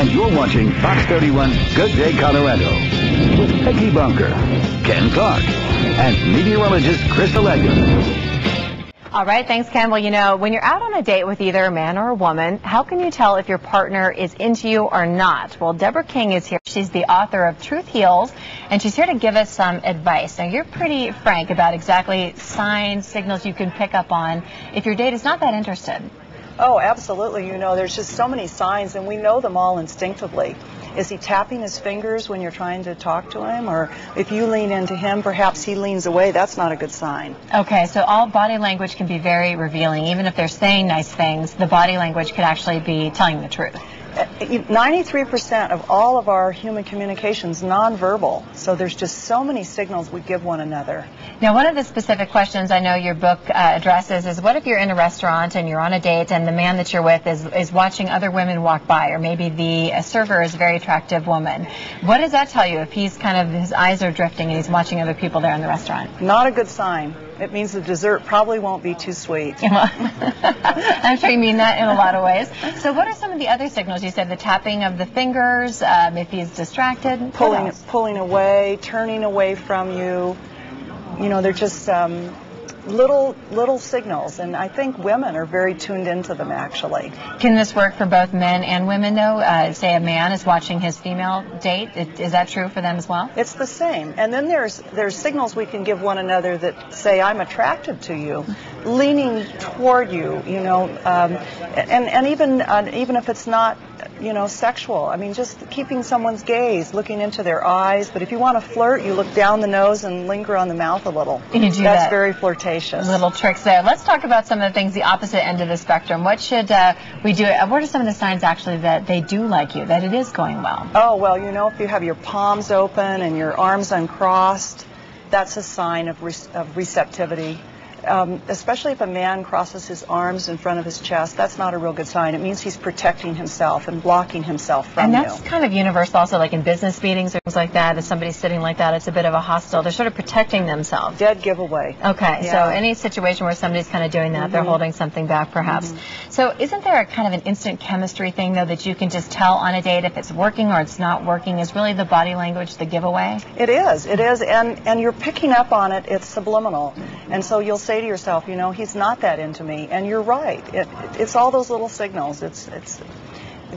And you're watching Fox 31's Good Day Colorado with Peggy Bunker, Ken Clark, and meteorologist Chris Allegra. All right, thanks, Ken. Well, you know, when you're out on a date with either a man or a woman, how can you tell if your partner is into you or not? Well, Deborah King is here. She's the author of Truth Heals, and she's here to give us some advice. Now, you're pretty frank about exactly signs, signals you can pick up on if your date is not that interested. Oh, absolutely. You know, there's just so many signs, and we know them all instinctively. Is he tapping his fingers when you're trying to talk to him? Or if you lean into him, perhaps he leans away. That's not a good sign. Okay, so all body language can be very revealing. Even if they're saying nice things, the body language could actually be telling the truth. 93% of all of our human communication is nonverbal. So there's just so many signals we give one another. Now, one of the specific questions I know your book addresses is, what if you're in a restaurant and you're on a date and the man that you're with is watching other women walk by, or maybe the server is a very attractive woman? What does that tell you if he's kind of, his eyes are drifting and he's watching other people there in the restaurant? Not a good sign. It means the dessert probably won't be too sweet. I'm sure you mean that in a lot of ways. So what are some of the other signals? You said the tapping of the fingers, if he's distracted. Pulling away, turning away from you. You know, they're just little signals, and I think women are very tuned into them, actually. Can this work for both men and women, though? Say a man is watching his female date. Is that true for them as well? It's the same. And then there's signals we can give one another that say, I'm attracted to you, leaning toward you, you know, and even if it's not, you know, sexual. I mean, just keeping someone's gaze, looking into their eyes. But if you want to flirt, you look down the nose and linger on the mouth a little. You do That's very flirtatious. Little tricks there. Let's talk about some of the things, the opposite end of the spectrum. What should we do? What are some of the signs, actually, that they do like you, that it is going well? Oh, well, you know, if you have your palms open and your arms uncrossed, that's a sign of receptivity. Especially if a man crosses his arms in front of his chest, that's not a real good sign. It means he's protecting himself and blocking himself from you. And that's kind of universal also, like in business meetings or things like that. If somebody's sitting like that, it's a bit of a hostile. They're sort of protecting themselves. Dead giveaway. Okay, yeah. So any situation where somebody's kind of doing that, they're holding something back perhaps. So isn't there a kind of an instant chemistry thing, though, that you can just tell on a date if it's working or it's not working? Is really the body language the giveaway? It is, and you're picking up on it. It's subliminal. And so you'll say to yourself, you know, he's not that into me, and you're right. It's all those little signals.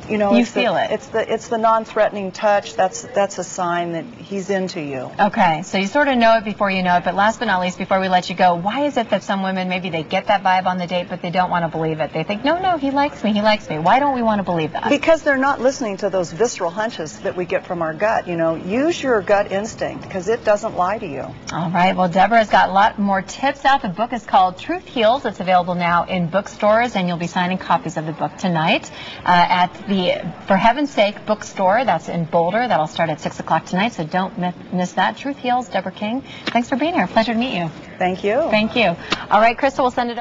You know, you feel it. It's the non-threatening touch. That's a sign that he's into you. Okay, so you sort of know it before you know it. But last but not least, before we let you go, why is it that some women, maybe they get that vibe on the date, but they don't want to believe it? They think, no, he likes me, he likes me. Why don't we want to believe that? Because they're not listening to those visceral hunches that we get from our gut. You know, use your gut instinct, because it doesn't lie to you. All right. Well, Deborah's got a lot more tips out. The book is called Truth Heals. It's available now in bookstores, and you'll be signing copies of the book tonight at the For Heaven's Sake bookstore. That's in Boulder. That'll start at 6 o'clock tonight, so don't miss that. Truth Heals. Deborah King, thanks for being here. Pleasure to meet you. Thank you. Thank you. All right, Crystal will send it over.